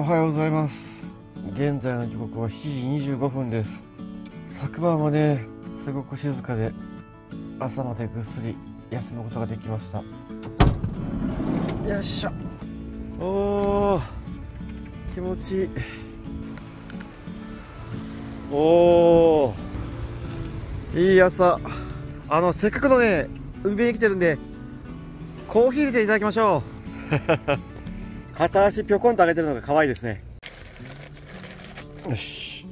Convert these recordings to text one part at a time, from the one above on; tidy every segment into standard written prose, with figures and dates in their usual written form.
はようございます。現在の時刻は7時25分です。昨晩はね、すごく静かで朝までぐっすり休むことができました。よいしょ。おー、気持ちいい。おー、いい朝。せっかくのね、海辺に来てるんでコーヒー入れていただきましょう。片足ぴょこんと上げてるのが可愛いですね。よし。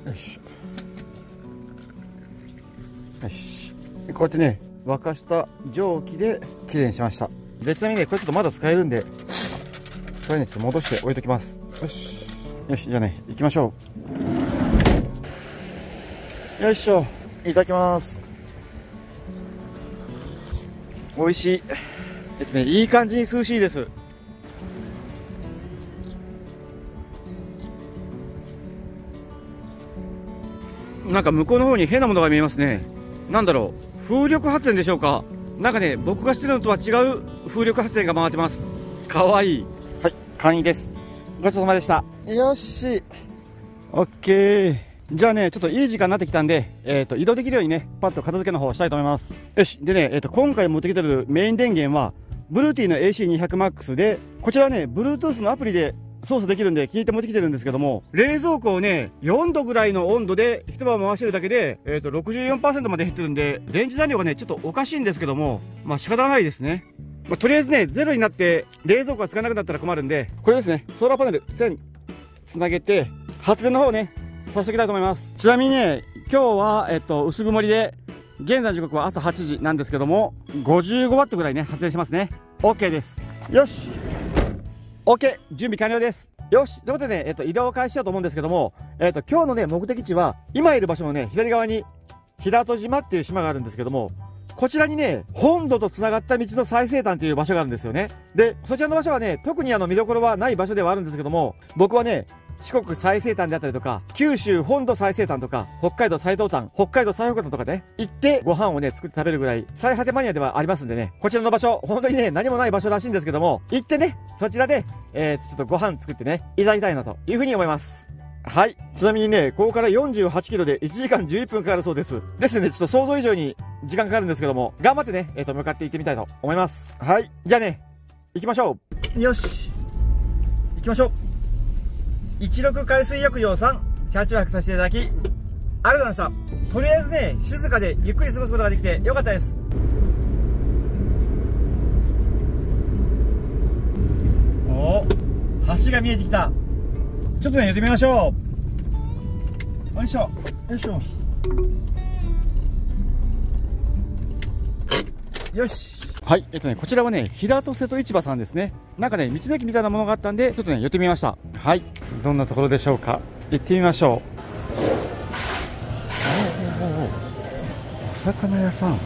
よし。よし。こうやってね、沸かした蒸気できれいにしました。で、ちなみにね、これちょっとまだ使えるんで、これね、ちょっと戻して置いときます。よし。よし、じゃあね、行きましょう。よいしょ。いただきます。美味しい。いい感じに涼しいです。なんか向こうの方に変なものが見えますね。なんだろう、風力発電でしょうか。なんかね、僕がしてるのとは違う風力発電が回ってます。かわいい。はい、カニです。ごちそうさまでした。よし、オッケー。じゃあね、ちょっといい時間になってきたんで、移動できるようにね、パッと片付けの方したいと思います。よし。でね、今回持ってきてるメイン電源は、Bluetooth の AC200MAX で、こちらはね、Bluetooth のアプリで操作できるんで気に入って持ってきてるんですけども、冷蔵庫をね、4度ぐらいの温度で一晩回してるだけで、64% まで減ってるんで、電池残量がね、ちょっとおかしいんですけども、まあ仕方ないですね。まあ、とりあえずね、ゼロになって冷蔵庫がつかなくなったら困るんで、これですね、ソーラーパネル線つなげて、発電の方ね、させておきたいと思います。ちなみにね、今日は、薄曇りで、現在の時刻は朝8時なんですけども、55ワットぐらいね、発電しますね。OK です。よし。OK、準備完了です。よし。ということでね、移動を開始しようと思うんですけども、今日のね、目的地は、今いる場所のね、左側に、平戸島っていう島があるんですけども、こちらにね、本土と繋がった道の最西端という場所があるんですよね。で、そちらの場所はね、特に見どころはない場所ではあるんですけども、僕はね、四国最西端であったりとか、九州本土最西端とか、北海道最東端、北海道最北端とかね、行ってご飯をね、作って食べるぐらい、最果てマニアではありますんでね、こちらの場所、本当にね、何もない場所らしいんですけども、行ってね、そちらで、ちょっとご飯作ってね、いただきたいなというふうに思います。はい。ちなみにね、ここから48キロで1時間11分かかるそうです。ですので、ちょっと想像以上に時間かかるんですけども、頑張ってね、向かって行ってみたいと思います。はい。じゃあね、行きましょう。よし。行きましょう。16海水浴場さん、車中泊させていただき、ありがとうございました。とりあえずね、静かでゆっくり過ごすことができてよかったです。お、橋が見えてきた。ちょっとね、寄ってみましょう。よいしょ。よいしょ。よし。はい。こちらはね、平戸瀬戸市場さんですね。なんかね、道の駅みたいなものがあったんで、ちょっとね、寄ってみました。はい。どんなところでしょうか。行ってみましょう。お魚屋さん。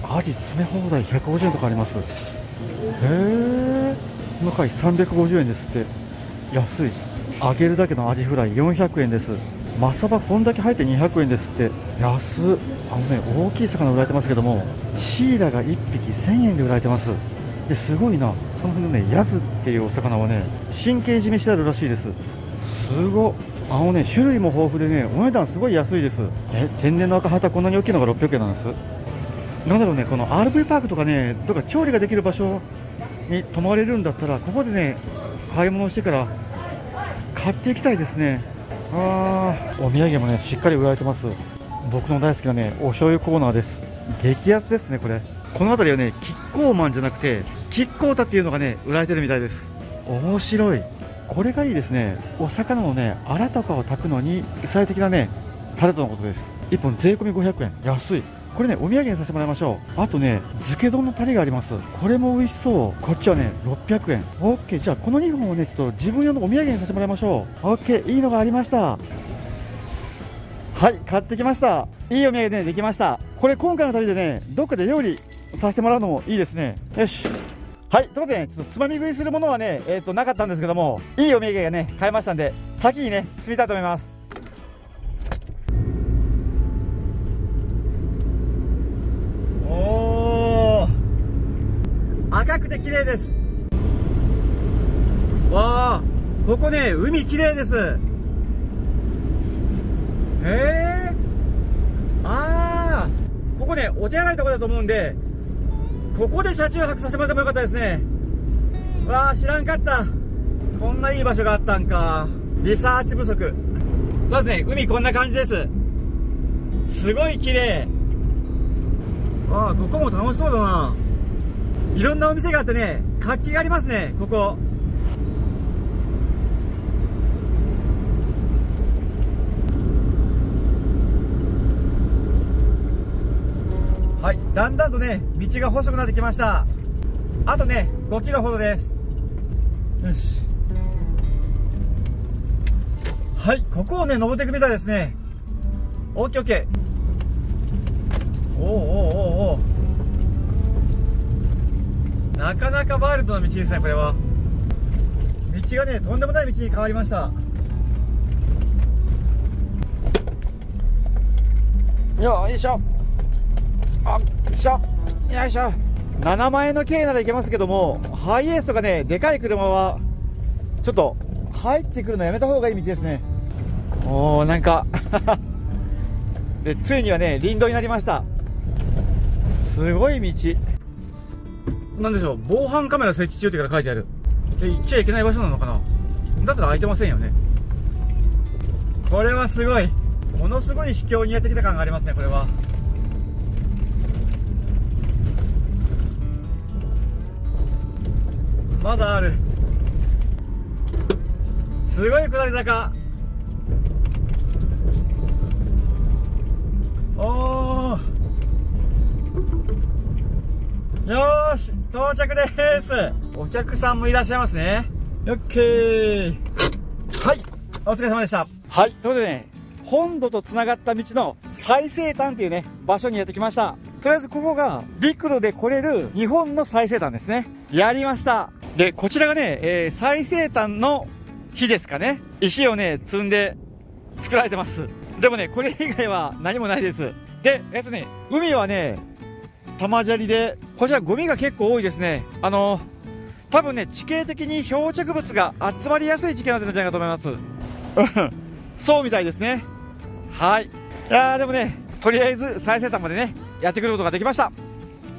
アジ詰め放題150円とかあります。へえ。今回350円ですって。安い。揚げるだけのアジフライ400円です。マサバこんだけ入って200円ですって。安っ。大きい魚売られてますけども、シイラが1匹1000円で売られてます。で、すごいな。その辺のね、ヤズっていうお魚はね、神経締めしてあるらしいです。すごっ。種類も豊富でね、お値段すごい安いです。天然の赤ハタこんなに大きいのが600円なんです。なんだろうね、この RV パークとかね、とか調理ができる場所に泊まれるんだったら、ここでね、買い物してから買っていきたいですね。お土産もね、しっかり売られてます。僕の大好きなね、お醤油コーナーです。激アツですね、これ。この辺りはね、キッコーマンじゃなくて、キッコータっていうのがね、売られてるみたいです。面白い。これがいいですね。お魚のね、アラとかを炊くのに、最適なね、タレとのことです。1本税込み500円。安い。これね、お土産にさせてもらいましょう。あとね、漬け丼のタレがあります。これも美味しそう。こっちはね、600円。オッケー。じゃあ、この2本をね、ちょっと自分用のお土産にさせてもらいましょう。オッケー。いいのがありました。はい、買ってきました。いいお土産ね、できました。これ今回の旅でね、どっかで料理させてもらうのもいいですね。よし。はい、ということでね、ちょっとつまみ食いするものはね、なかったんですけども、いいお土産がね、買えましたんで、先にね、進みたいと思います。お赤くて綺麗です。わあ、ここね、海綺麗です。ああ、ここね、お手洗いとこだと思うんで、ここで車中泊させてもらってもよかったですね。わあ、知らんかった。こんないい場所があったんか。リサーチ不足。まずね、海こんな感じです。すごい綺麗。ああ、ここも楽しそうだな。いろんなお店があってね、活気がありますね、ここ。はい、だんだんとね、道が細くなってきました。あとね、5キロほどです。よし。はい、ここをね、登っていくみたいですね。オッケーオッケー。おおおおおお。なかなかワイルドな道ですね、これは。道がね、とんでもない道に変わりました。よいしょ。あっしょ。よいしょ。7万円の軽ならいけますけども、ハイエースとかね、でかい車は、ちょっと、入ってくるのやめた方がいい道ですね。おー、なんかで、ついにはね、林道になりました。すごい道。なんでしょう、防犯カメラ設置中ってから書いてある。で、行っちゃいけない場所なのかな。だったら空いてませんよね。これはすごい。ものすごい秘境にやってきた感がありますね、これは。まだある。すごい下り坂。おー、よーし、到着です。お客さんもいらっしゃいますね。オッケー。はい、お疲れ様でした。はい、ということでね、本土とつながった道の最西端っていうね、場所にやってきました。とりあえずここが陸路で来れる日本の最西端ですね。やりました。で、こちらがね、最西端の木ですかね。石をね、積んで作られてます。でもね、これ以外は何もないです。で、海はね、玉砂利で、こちらゴミが結構多いですね。多分ね、地形的に漂着物が集まりやすい地形になってるんじゃないかと思います。そうみたいですね。はい。いやー、でもね、とりあえず最西端までね、やってくることができました。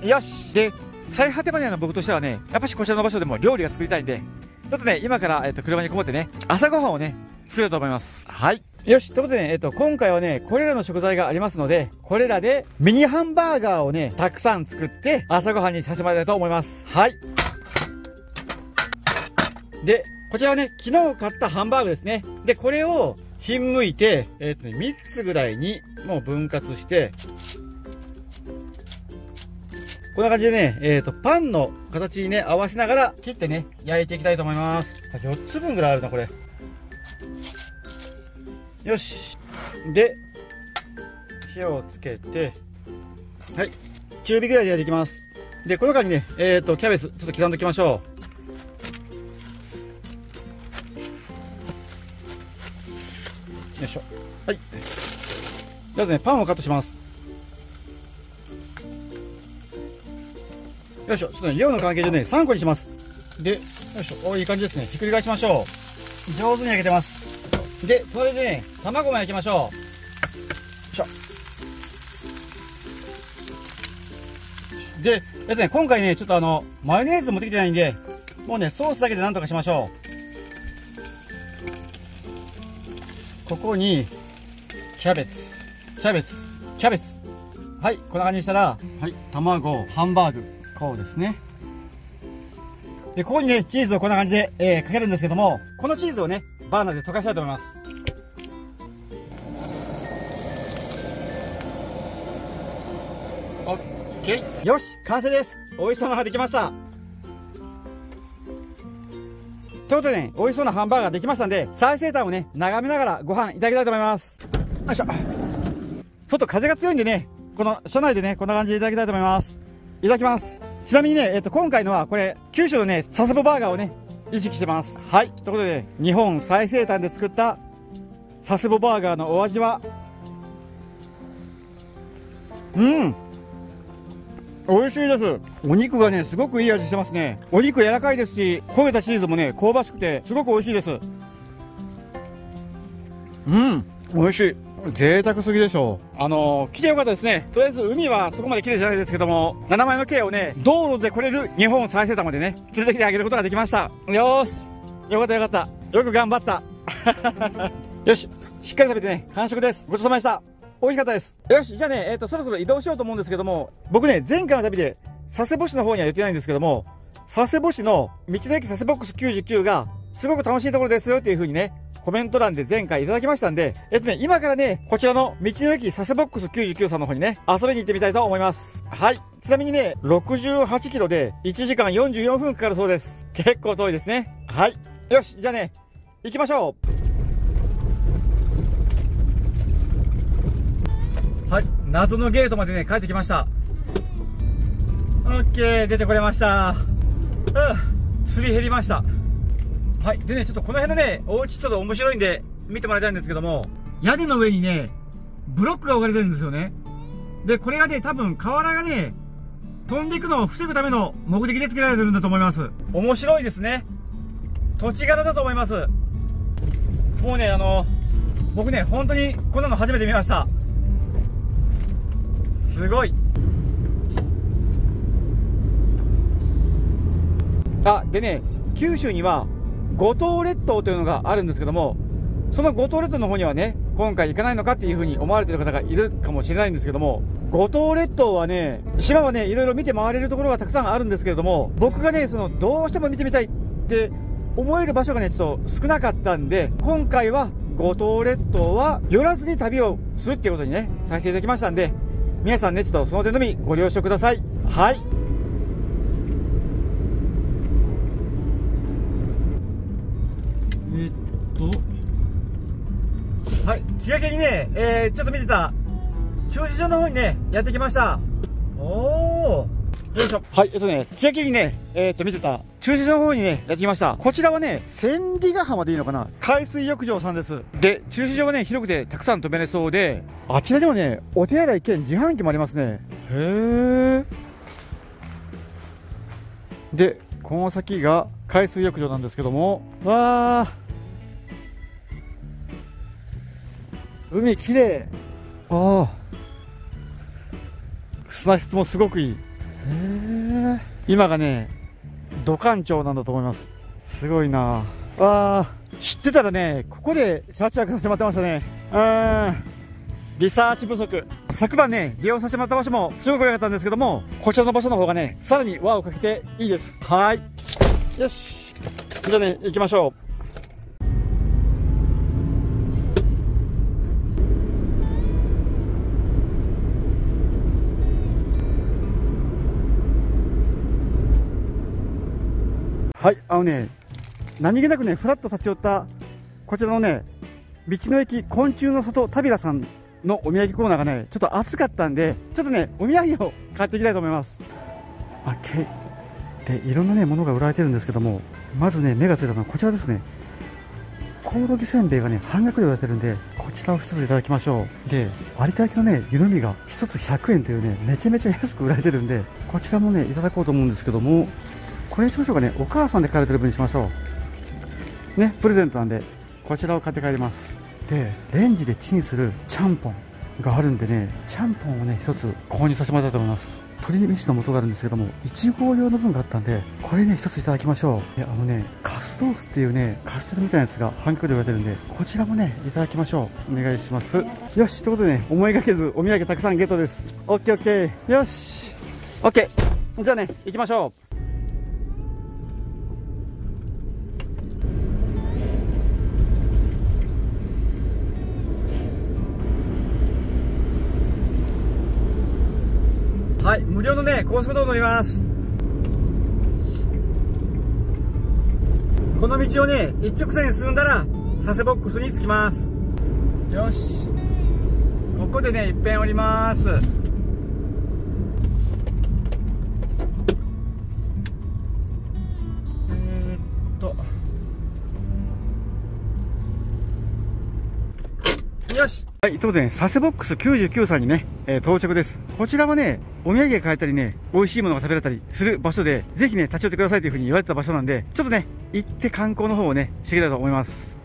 よし。で、最果てまでの僕としてはね、やっぱしこちらの場所でも料理が作りたいんで、ちょっとね、今から、車にこもってね、朝ごはんをね、作ろうと思います。はい。よし。ということでね、今回はね、これらの食材がありますので、これらでミニハンバーガーをね、たくさん作って、朝ごはんにさせてもらいたいと思います。はい。で、こちらはね、昨日買ったハンバーグですね。で、これを、ひんむいて、3つぐらいに、もう分割して、こんな感じでね、パンの形にね、合わせながら切ってね、焼いていきたいと思います。4つ分ぐらいあるな、これ。よし。で、火をつけて、はい。中火ぐらいで焼いていきます。で、この間にね、キャベツ、ちょっと刻んでおきましょう。よいしょ。はい。まずね、パンをカットします。よいしょ。ちょっとね、量の関係でね、3個にします。で、よいしょ。お、いい感じですね。ひっくり返しましょう。上手に焼けてます。で、それでね、卵も焼きましょう。よいしょ。で、今回ね、ちょっとマヨネーズ持ってきてないんで、もうね、ソースだけでなんとかしましょう。ここに、キャベツ。はい、こんな感じにしたら、はい、卵、ハンバーグ。こうですね。で、ここにね、チーズをこんな感じで、かけるんですけども、このチーズをね、バーナーで溶かしたいと思います。オッケー。よし、完成です。美味しそうなのができました。ということでね、美味しそうなハンバーガーできましたんで、最西端をね、眺めながらご飯いただきたいと思います。よいしょ。外風が強いんでね、この車内でね、こんな感じでいただきたいと思います。いただきます。ちなみにね、今回のはこれ、九州のね、佐世保バーガーをね、意識してます。はい。ということで、日本最西端で作った佐世保バーガーのお味は、美味しいです。お肉がね、すごくいい味してますね。お肉柔らかいですし、焦げたチーズもね、香ばしくて、すごく美味しいです。うん、美味しい。贅沢すぎでしょう。来てよかったですね。とりあえず海はそこまで綺麗じゃないですけども、7枚の軽をね、道路で来れる日本最西端までね、連れてきてあげることができました。よーし。よかったよかった。よく頑張った。よし。しっかり食べてね、完食です。ごちそうさまでした。美味しかったです。よし。じゃあね、そろそろ移動しようと思うんですけども、僕ね、前回の旅で、佐世保市の方には言ってないんですけども、佐世保市の道の駅佐世ボックス99が、すごく楽しいところですよっていう風にね、コメント欄で前回いただきましたんで、今からね、こちらの道の駅佐世ボックス99さんの方にね、遊びに行ってみたいと思います。はい。ちなみにね、68キロで1時間44分かかるそうです。結構遠いですね。はい。よし、じゃあね、行きましょう。はい。謎のゲートまでね、帰ってきました。オッケー、出てこれました。釣り減りました。はい。でね、ちょっとこの辺のね、お家ちょっと面白いんで、見てもらいたいんですけども、屋根の上にね、ブロックが置かれてるんですよね。で、これがね、多分、瓦がね、飛んでいくのを防ぐための目的で付けられてるんだと思います。面白いですね。土地柄だと思います。もうね、僕ね、本当にこんなの初めて見ました。すごい。あ、でね、九州には、五島列島というのがあるんですけども、その五島列島の方にはね、今回行かないのかっていう風に思われている方がいるかもしれないんですけども、五島列島はね、島はね、いろいろ見て回れるところがたくさんあるんですけれども、僕がね、どうしても見てみたいって思える場所がね、ちょっと少なかったんで、今回は五島列島は寄らずに旅をするっていうことにね、させていただきましたんで、皆さんね、ちょっとその点のみご了承ください。はい。はい、気がけにね、ちょっと見てた駐車場の方にね、やってきました。おー、よいしょ。はい、気がけにね、見てた駐車場の方にね、やってきました。こちらはね、千里ヶ浜でいいのかな、海水浴場さんです。で、駐車場がね、広くてたくさん止めれそうで、あちらでもね、お手洗い兼自販機もありますね。へー。で、この先が海水浴場なんですけども、わー、海きれい。ああ、砂質もすごくいい。へえ。今がね、土管町なんだと思います。すごいな。ああ、知ってたらね、ここで車中泊させてもらってましたね。リサーチ不足。昨晩ね、利用させてもらった場所もすごく良かったんですけども、こちらの場所の方がね、さらに輪をかけていいです。はい。よし。じゃあね、行きましょう。はい、何気なくね、ふらっと立ち寄った、こちらのね、道の駅昆虫の里タビラさんのお土産コーナーがね、ちょっと暑かったんで、ちょっとね、お土産を買っていきたいと思います。で、いろんなね、ものが売られてるんですけども、まずね、目がついたのはこちらですね。コオロギせんべいがね、半額で売られてるんで、こちらを一ついただきましょう。で、有田焼のね、湯飲みが一つ100円というね、めちゃめちゃ安く売られてるんで、こちらもね、いただこうと思うんですけども、これにしましょうかね。お母さんで買われてる分にしましょう。ね、プレゼントなんで、こちらを買って帰ります。で、レンジでチンするちゃんぽんがあるんでね、ちゃんぽんをね、一つ購入させてもらいたいと思います。鶏飯の素があるんですけども、1合用の分があったんで、これね、一ついただきましょう。で、カストースっていうね、カステラみたいなやつが半額で売られてるんで、こちらもね、いただきましょう。お願いします。よし、ということでね、思いがけずお土産たくさんゲットです。オッケーオッケー。よし。オッケー。じゃあね、行きましょう。はい、無料のね、高速道路乗ります。この道をね、一直線進んだら、佐世ボックスに着きます。よし。ここでね、一遍降ります。よし。はい、ということでね、佐世ボックス99さんにね、到着です。こちらはね、お土産が買えたりね、美味しいものが食べられたりする場所で、ぜひね、立ち寄ってくださいという風に言われてた場所なんで、ちょっとね、行って観光の方をね、していきたいと思います。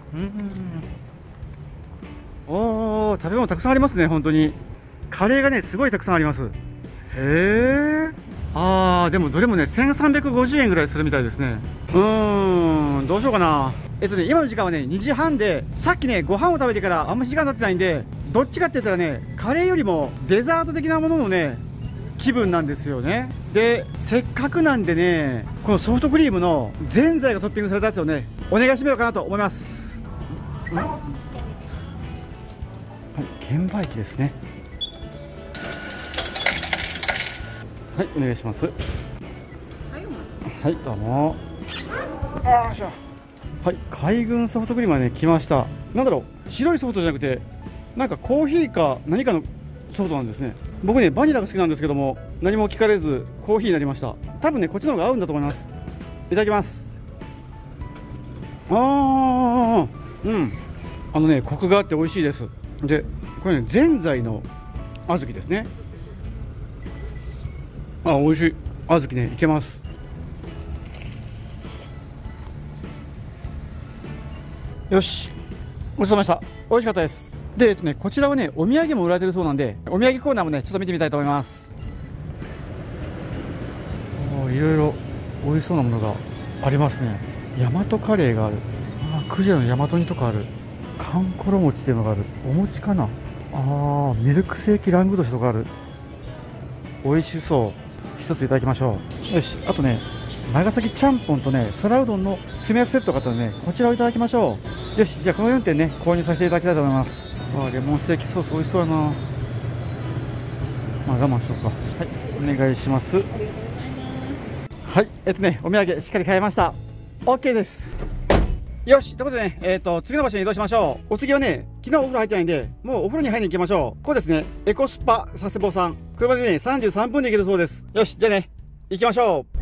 おー、食べ物たくさんありますね、本当に。カレーがね、すごいたくさんあります。へー。でもどれもね、1350円ぐらいするみたいですね。どうしようかな。今の時間はね、2時半で、さっきね、ご飯を食べてからあんま時間経ってないんで、どっちかって言ったらね、カレーよりもデザート的なもののね、気分なんですよね。で、せっかくなんでね、このソフトクリームのぜんざいがトッピングされたやつをね、お願いしてみようかなと思います。はい、券売機ですね。はい、お願いします。はい、どうも。はい、海軍ソフトクリームはね、来ました。なんだろう、白いソフトじゃなくて、なんかコーヒーか何かのソフトなんですね。僕ね、バニラが好きなんですけども、何も聞かれずコーヒーになりました。多分ね、こっちの方が合うんだと思います。いただきます。コクがあって美味しいです。で、これね、ぜんざいの小豆ですね。美味しい。小豆ね、いけます。よし、ごちそうさまでした。美味しかったです。で、こちらはね、お土産も売られてるそうなんで、お土産コーナーもね、ちょっと見てみたいと思います。いろいろ美味しそうなものがありますね。大和カレーがある。クジラの大和煮とかある。かんころ餅っていうのがある。お餅かな。ミルクセーキラングドシとかある。美味しそう。一ついただきましょう。よし、あとね、長崎ちゃんぽんとね、皿うどんの詰め合わせセットがあったのでね、こちらをいただきましょう。よし、じゃあこの4点ね、購入させていただきたいと思います。レモンステーキソース美味しそうやな。我慢しようか。はい、お願いします。はい、お土産しっかり買いました。 OK です。よし、ということでね、次の場所に移動しましょう。お次はね、昨日お風呂入ってないんで、もうお風呂に入りに行きましょう。ここですね、エコスパ佐世保さん。車でね、33分で行けるそうです。よし、じゃあね、行きましょう。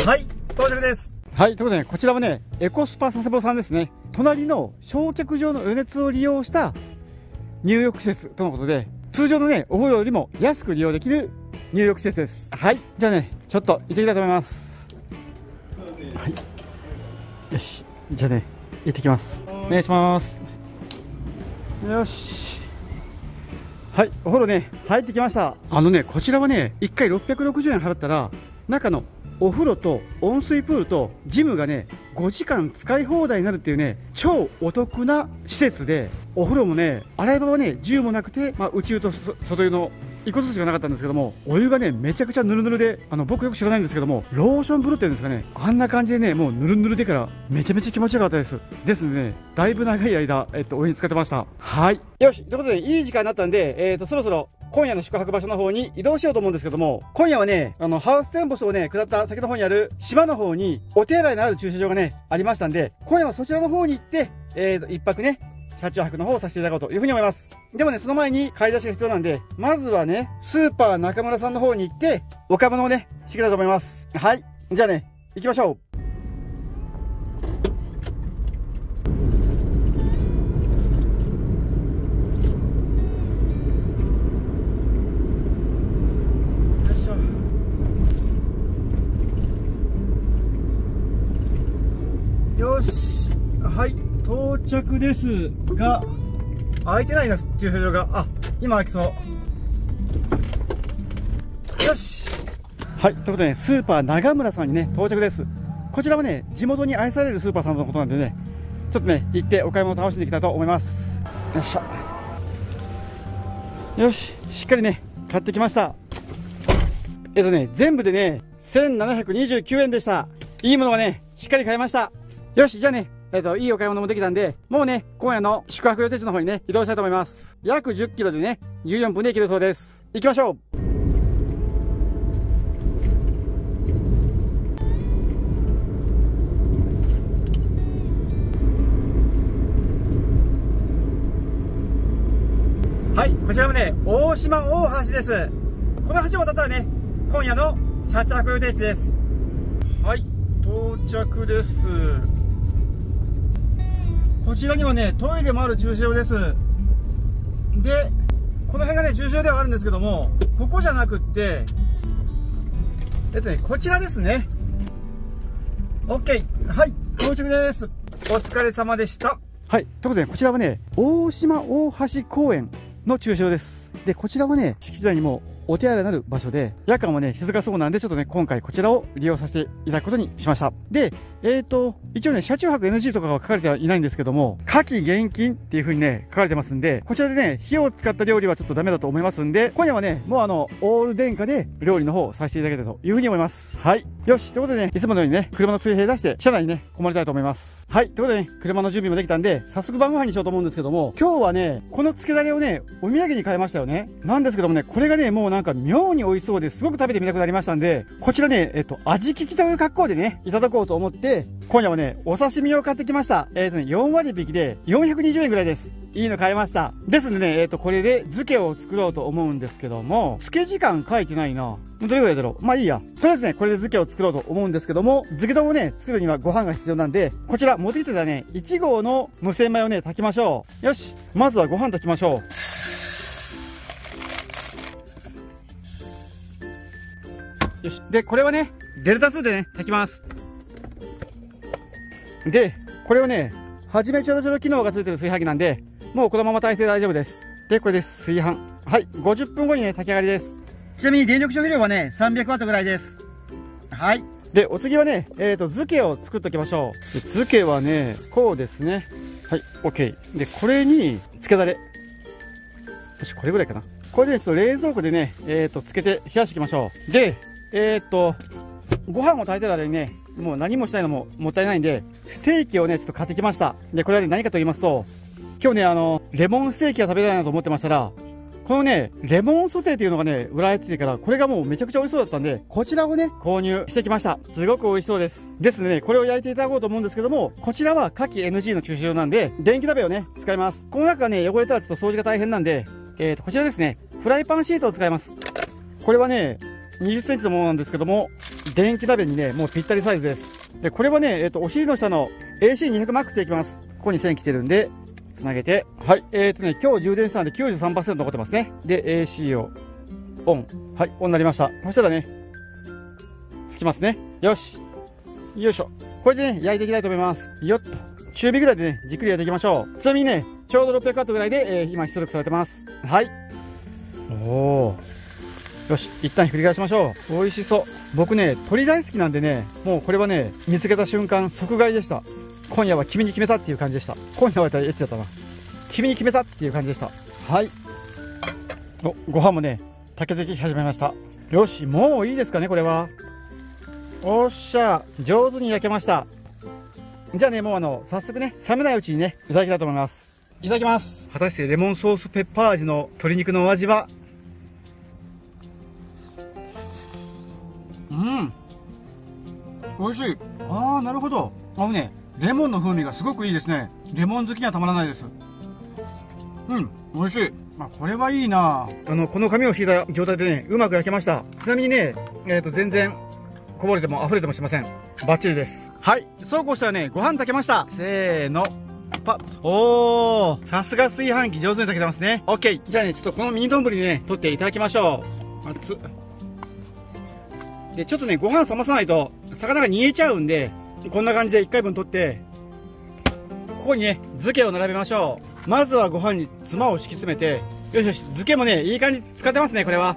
はい、到着です。はい、ということでね、こちらはね、エコスパ佐世保さんですね。隣の焼却場の余熱を利用した入浴施設とのことで、通常のね、お風呂よりも安く利用できる入浴施設です。はい、じゃあね、ちょっと行ってきたいと思います。はい。よし、じゃあね、行ってきます。お願いします。よし。はい、お風呂ね、入ってきました。こちらはね、1回660円払ったら、中のお風呂と温水プールとジムがね、5時間使い放題になるっていうね、超お得な施設で、お風呂もね、洗い場はね、10もなくて、内湯と外湯の1個ずつしかなかったんですけども、お湯がね、めちゃくちゃぬるぬるで、僕よく知らないんですけども、ローション風呂っていうんですかね、あんな感じでね、もうぬるぬるでからめちゃめちゃ気持ちよかったです。ですのでね、だいぶ長い間、お湯に使ってました。はい。よし、ということで、いい時間になったんで、そろそろ今夜の宿泊場所の方に移動しようと思うんですけども、今夜はね、ハウステンボスをね、下った先の方にある島の方に、お手洗いのある駐車場がね、ありましたんで、今夜はそちらの方に行って、一泊ね、車中泊の方をさせていただこうというふうに思います。でもね、その前に買い出しが必要なんで、まずはね、スーパー中村さんの方に行って、お買い物をね、していきたいと思います。はい。じゃあね、行きましょう。よし、はい、到着ですが、開いてないな、駐車場が。今開きそう。よし。はい、ということでね、スーパー長村さんにね、到着です。こちらはね、地元に愛されるスーパーさんのことなんでね、ちょっとね、行ってお買い物を楽しんでいきたいと思います。よっしゃ。よし、しっかりね、買ってきました。全部でね、1729円でした。いいものがね、しっかり買いました。よし、じゃあね、いいお買い物もできたんで、もうね、今夜の宿泊予定地の方にね、移動したいと思います。約10キロでね、14分で行けるそうです。行きましょう。はい、こちらもね、大島大橋です。この橋を渡ったらね、今夜の車着予定地です。はい、到着です。こちらにはね、トイレもある駐車場です。で、この辺がね、駐車場ではあるんですけども、ここじゃなくって、こちらですね。OK。はい、到着です。お疲れ様でした。はい、ということで、こちらはね、大島大橋公園の駐車場です。で、こちらはね、敷地内にもお手洗いになる場所で、夜間はね、静かそうなんで、ちょっとね、今回こちらを利用させていただくことにしました。で、一応ね、車中泊 NG とかは書かれてはいないんですけども、夏季厳禁っていう風にね、書かれてますんで、こちらでね、火を使った料理はちょっとダメだと思いますんで、今夜はね、もうオール電化で料理の方をさせていただけたという風に思います。はい。よし、ということでね、いつものようにね、車の水平出して、車内にね、込まれたいと思います。はい。ということでね、車の準備もできたんで、早速晩ご飯にしようと思うんですけども、今日はね、このつけだれをね、お土産に買いましたよね。なんですけどもね、これがね、もうなんか妙に美味しそうですごく食べてみたくなりましたんで、こちらね、味利きという格好でね、いただこうと思って、今夜はね、お刺身を買ってきました。4割引きで420円ぐらいです。いいの買いました。ですんでね、これで漬けを作ろうと思うんですけども、漬け時間書いてないな。どれぐらいだろう。まあいいや。とりあえずね、これで漬けを作ろうと思うんですけども、漬け丼をね、作るにはご飯が必要なんで、こちら持ってきてたね、1合の無洗米をね、炊きましょう。よし。まずはご飯炊きましょう。よし。で、これはね、デルタ2でね、炊きます。で、これをね、はじめちょろちょろ機能がついてる炊飯器なんで、もうこのまま炊いて大丈夫です。で、これです。炊飯。はい。50分後にね、炊き上がりです。ちなみに電力消費量はね、300W ぐらいです。はい。で、お次はね、漬けを作っておきましょう。漬けはね、こうですね。はい。OK。で、これに、漬けだれ。よし、これぐらいかな。これで、ね、ちょっと冷蔵庫でね、漬けて冷やしていきましょう。で、ご飯を炊いてる間にね、もう何もしないのももったいないんで、ステーキをね、ちょっと買ってきました。で、これはね、何かと言いますと、今日ね、レモンステーキが食べたいなと思ってましたら、このね、レモンソテーっていうのがね、売られててから、これがもうめちゃくちゃ美味しそうだったんで、こちらをね、購入してきました。すごく美味しそうです。ですね、これを焼いていただこうと思うんですけども、こちらは夏季 NG の駐車場なんで、電気鍋をね、使います。この中がね、汚れたらちょっと掃除が大変なんで、こちらですね、フライパンシートを使います。これはね、20センチのものなんですけども、電気鍋にね、もうぴったりサイズです。で、これはね、お尻の下の AC200MAX でいきます。ここに線来てるんで、つなげて。はい。今日充電したんで 93% 残ってますね。で、AC をオン。はい、オンになりました。そしたらね、つきますね。よし。よいしょ。これでね、焼いていきたいと思います。よっと。中火ぐらいでね、じっくり焼いていきましょう。ちなみにね、ちょうど600ワットぐらいで、今出力されてます。はい。おー。よし、一旦ひっくり返しましょう。美味しそう。僕ね、鳥大好きなんでね、もうこれはね、見つけた瞬間、即買いでした。今夜は君に決めたっていう感じでした。今夜はエッチだったな。君に決めたっていう感じでした。はい。ご飯もね、炊けてき始めました。よし、もういいですかね、これは。おっしゃ、上手に焼けました。じゃあね、もう早速ね、冷めないうちにね、いただきたいと思います。いただきます。果たしてレモンソースペッパー味の鶏肉のお味は？うん。美味しい。ああ、なるほど。ね、レモンの風味がすごくいいですね。レモン好きにはたまらないです。うん、美味しい。これはいいな。この紙を敷いた状態でね、うまく焼けました。ちなみにね、全然、こぼれても溢れてもしません。バッチリです。はい。そうこうしたらね、ご飯炊けました。せーの。パッ。おー。さすが炊飯器上手に炊けてますね。オッケー。じゃあね、ちょっとこのミニ丼にね、取っていただきましょう。熱っ。で、ちょっとね、ご飯冷まさないと、魚が煮えちゃうんで、こんな感じで1回分取って、ここにね、漬けを並べましょう。まずはご飯につまを敷き詰めて、よしよし、漬けもね、いい感じ使ってますね、これは。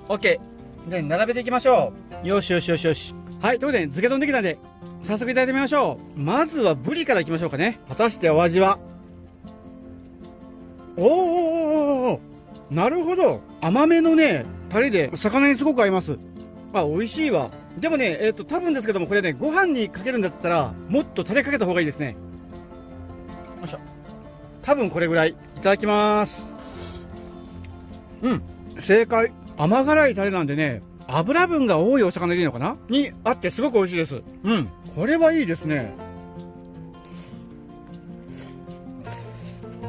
OK。じゃあ、並べていきましょう。よしよしよしよし。はい、ということで、漬け丼できたんで、早速いただいてみましょう。まずはブリからいきましょうかね。果たしてお味は。おー、なるほど。甘めのね、タレで魚にすごく合います。あ、美味しいわ。でもね、多分ですけども、これね、ご飯にかけるんだったら、もっとタレかけた方がいいですね。よいしょ。多分これぐらい。いただきます。うん。正解。甘辛いタレなんでね、油分が多いお魚でいいのかなにあってすごく美味しいです。うん。これはいいですね。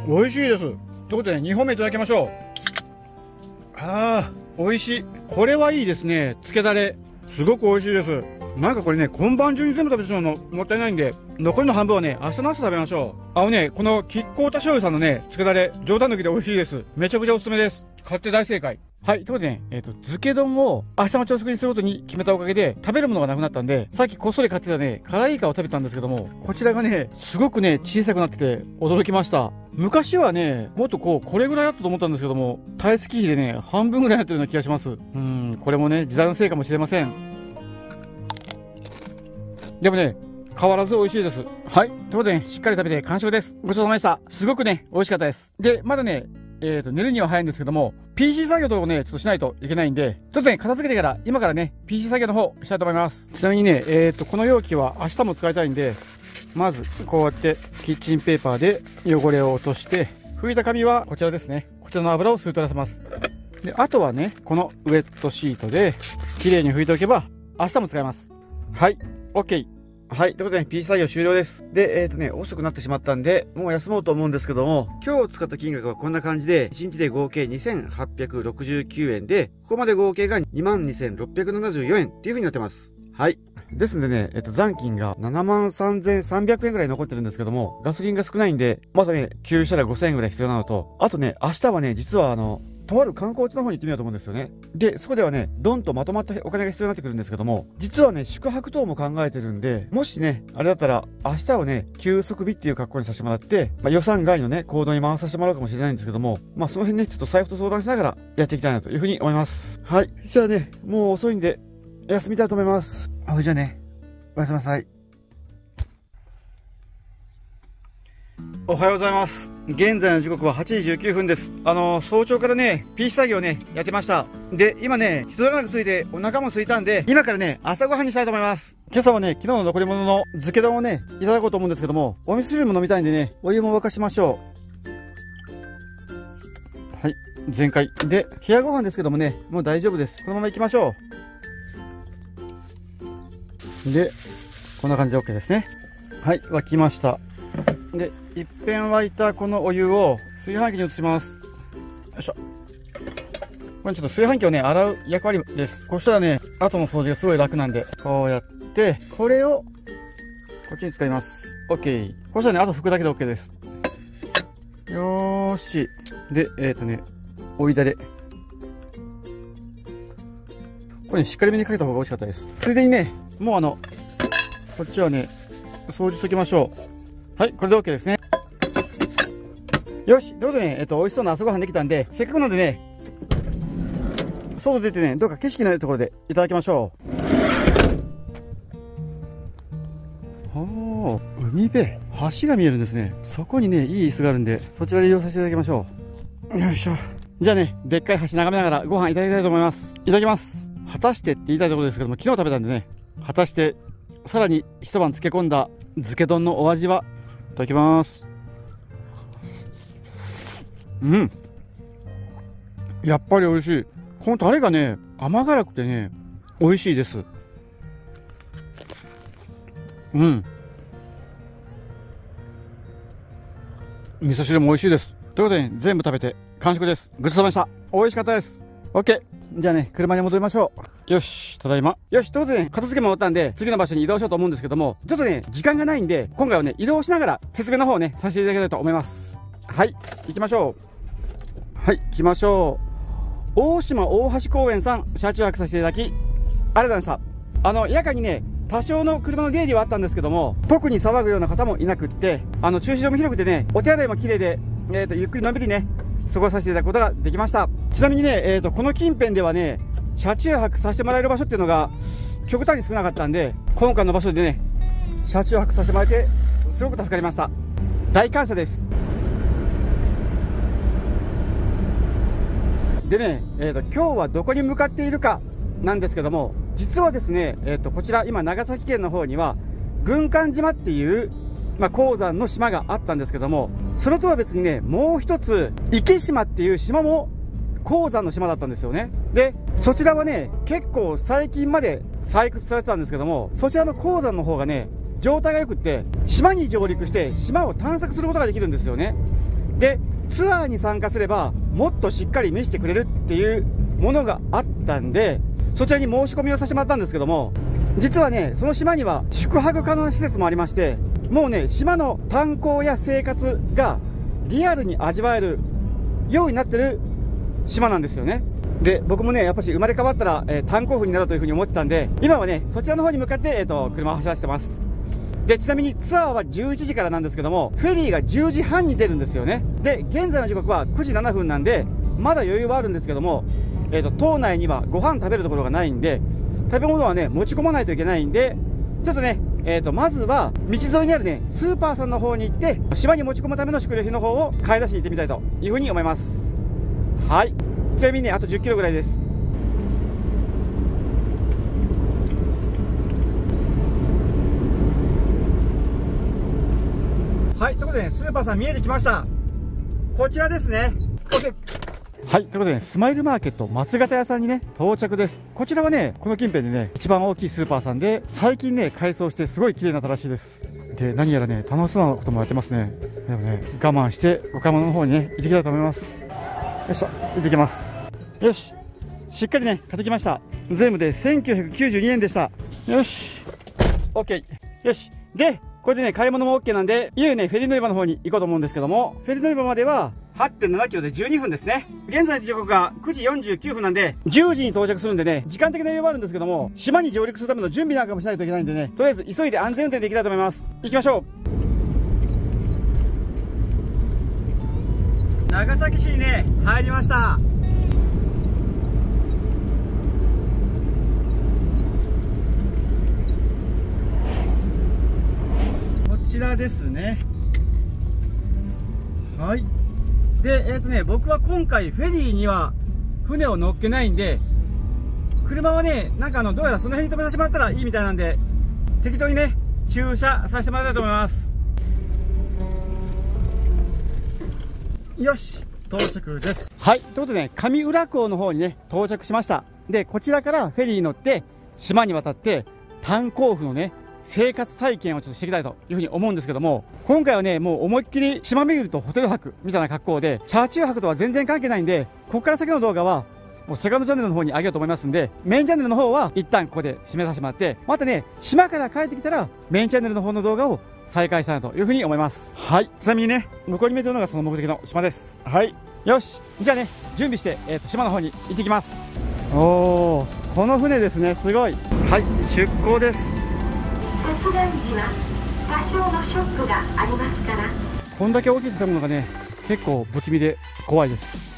美味しいです。ということで、2本目いただきましょう。ああ、美味しい。これはいいですね。漬けだれ。すごく美味しいです。なんかこれね、今晩中に全部食べてしまうのもったいないんで、残りの半分はね、明日の朝食べましょう。この吉光田醤油さんのね、つけだれ、冗談抜きで美味しいです。めちゃくちゃおすすめです。買って大正解。はい。ということでね、漬け丼を明日の朝食にすることに決めたおかげで、食べるものがなくなったんで、さっきこっそり買ってたね、辛いイカを食べたんですけども、こちらがね、すごくね、小さくなってて、驚きました。昔はね、もっとこれぐらいだったと思ったんですけども、体積比でね、半分ぐらいになってるような気がします。これもね、時代のせいかもしれません。でもね、変わらず美味しいです。はい。ということでね、しっかり食べて完食です。ごちそうさまでした。すごくね、美味しかったです。で、まだね、寝るには早いんですけども、PC 作業とかをね、ちょっとしないといけないんで、ちょっとね、片付けてから、今からね、PC 作業の方、したいと思います。ちなみにね、この容器は明日も使いたいんで、まず、こうやって、キッチンペーパーで汚れを落として、拭いた紙はこちらですね。こちらの油を吸い取らせます。で、あとはね、このウェットシートで、綺麗に拭いておけば、明日も使えます。はい、OK。はい。ということで、PC 作業終了です。で、遅くなってしまったんで、もう休もうと思うんですけども、今日使った金額はこんな感じで、1日で合計2869円で、ここまで合計が22,674円っていう風になってます。はい。ですんでね、残金が73,300円ぐらい残ってるんですけども、ガソリンが少ないんで、まだね、給油したら5000円ぐらい必要なのと、あとね、明日はね、実はとある観光地の方に行ってみようと思うんですよね。で、そこではね、ドンとまとまったお金が必要になってくるんですけども、実はね、宿泊等も考えてるんで、もしね、あれだったら、明日はね、休息日っていう格好にさせてもらって、予算外のね、行動に回させてもらうかもしれないんですけども、その辺ね、ちょっと財布と相談しながらやっていきたいなというふうに思います。はい。じゃあね、もう遅いんで、休みたいと思います。じゃあね、おやすみなさい。おはようございます。現在の時刻は8時19分です。早朝からね、PC 作業ね、やってました。で、今ね、一段落ついてお腹も空いたんで、今からね、朝ごはんにしたいと思います。今朝はね、昨日の残り物の漬け丼をね、いただこうと思うんですけども、お味噌汁も飲みたいんでね、お湯も沸かしましょう。はい、全開。で、冷やご飯ですけどもね、もう大丈夫です。このまま行きましょう。で、こんな感じで OK ですね。はい、沸きました。で、一遍沸いたこのお湯を炊飯器に移します。よいしょ。これちょっと炊飯器をね、洗う役割です。こうしたらね、後の掃除がすごい楽なんで、こうやって、これを、こっちに使います。OK。こうしたらね、あと拭くだけで OK です。よーし。で、お湯だれ。これね、しっかりめにかけた方が美味しかったです。ついでにね、もうこっちはね、掃除しときましょう。はい、これで OK ですね。よし、ということでね、美味しそうな朝ごはんできたんで、せっかくなんでね、外出てね、どうか景色のいいところでいただきましょう。おー、海辺、橋が見えるんですね。そこにね、いい椅子があるんで、そちらで利用させていただきましょう。よいしょ。じゃあね、でっかい橋眺めながらご飯いただきたいと思います。いただきます。果たしてって言いたいところですけども、昨日食べたんでね、果たして、さらに一晩漬け込んだ漬け丼のお味は、いただきます。やっぱり美味しい。このタレがね、甘辛くてね、美味しいです。味噌汁も美味しいです。ということで、ね、全部食べて完食です。ごちそうさまでした。美味しかったです。OK。じゃあね、車に戻りましょう。よし、ただいま。よし、ということでね、片付けも終わったんで、次の場所に移動しようと思うんですけども、ちょっとね、時間がないんで、今回はね、移動しながら説明の方をね、させていただきたいと思います。はい、行きましょう。はい、行きましょう。大島大橋公園さん、車中泊させていただき、ありがとうございました。夜間にね、多少の車の出入りはあったんですけども、特に騒ぐような方もいなくって、駐車場も広くてね、お手洗いも綺麗で、ゆっくりのんびりね、過ごさせていただくことができました。ちなみにね、この近辺ではね、車中泊させてもらえる場所っていうのが極端に少なかったんで、今回の場所でね、車中泊させてもらえてすごく助かりました。大感謝です。でね、今日はどこに向かっているかなんですけども、実はですね、こちら今長崎県の方には軍艦島っていう、鉱山の島があったんですけども、それとは別にね、もう一つ池島っていう島も鉱山の島だったんですよね。で、そちらはね、結構最近まで採掘されてたんですけども、そちらの鉱山の方がね、状態が良くって、島に上陸して島を探索することができるんですよね。で、ツアーに参加すればもっとしっかり見せてくれるっていうものがあったんで、そちらに申し込みをさせてもらったんですけども、実はね、その島には宿泊可能な施設もありまして、もうね、島の炭鉱や生活がリアルに味わえるようになってる島なんですよね。で、僕もね、やっぱし生まれ変わったら、炭鉱夫になるというふうに思ってたんで、今はね、そちらの方に向かって、車を走らせてます。で、ちなみにツアーは11時からなんですけども、フェリーが10時半に出るんですよね。で、現在の時刻は9時7分なんで、まだ余裕はあるんですけども、島内にはご飯食べるところがないんで、食べ物はね、持ち込まないといけないんで、ちょっとね、まずは、道沿いにあるね、スーパーさんの方に行って、島に持ち込むための食料品の方を買い出しに行ってみたいというふうに思います。はい。ちなみにね、あと10キロぐらいです。はい、ということでね、スーパーさん見えてきました。こちらですね。OK。はい、ということでね、スマイルマーケット松形屋さんにね、到着です。こちらはね、この近辺でね、一番大きいスーパーさんで、最近ね、改装してすごい綺麗になったらしいです。で、何やらね、楽しそうなこともやってますね。でもね、我慢してお買い物の方にね、行ってきたいと思います。よいしょ、行ってきます。よし、しっかりね、買ってきました。全部で1992円でした。よし、OK。よし。で、これでね、買い物も OK なんで、いよいよね、フェリー乗り場の方に行こうと思うんですけども、フェリー乗り場までは 8.7 キロで12分ですね。現在の時刻が9時49分なんで、10時に到着するんでね、時間的な余裕はあるんですけども、島に上陸するための準備なんかもしないといけないんでね、とりあえず急いで安全運転で行きたいと思います。行きましょう。長崎市にね、入りました。こちらですね。はい。で、僕は今回フェリーには船を乗っけないんで、車はね、なんかどうやらその辺に止めさせてもらったらいいみたいなんで、適当にね、駐車させてもらいたいと思います。よし、到着です。はい。ということでね、上浦港の方にね、到着しました。で、こちらからフェリーに乗って、島に渡って、炭鉱夫のね、生活体験をちょっとしていきたいというふうに思うんですけども、今回はね、もう思いっきり島巡りとホテル泊みたいな格好で、車中泊とは全然関係ないんで、ここから先の動画は、もうセカンドチャンネルの方に上げようと思いますんで、メインチャンネルの方は一旦ここで締めさせてもらって、またね、島から帰ってきたら、メインチャンネルの方の動画を再開したいなというふうに思います。はい。ちなみにね、向こうに見えてるのがその目的の島です。はい。よし。じゃあね、準備して、島の方に行ってきます。おー、この船ですね、すごい。はい、出港です。接岸時は多少のショックがありますから。こんだけ大きい建物がね、結構不気味で怖いです。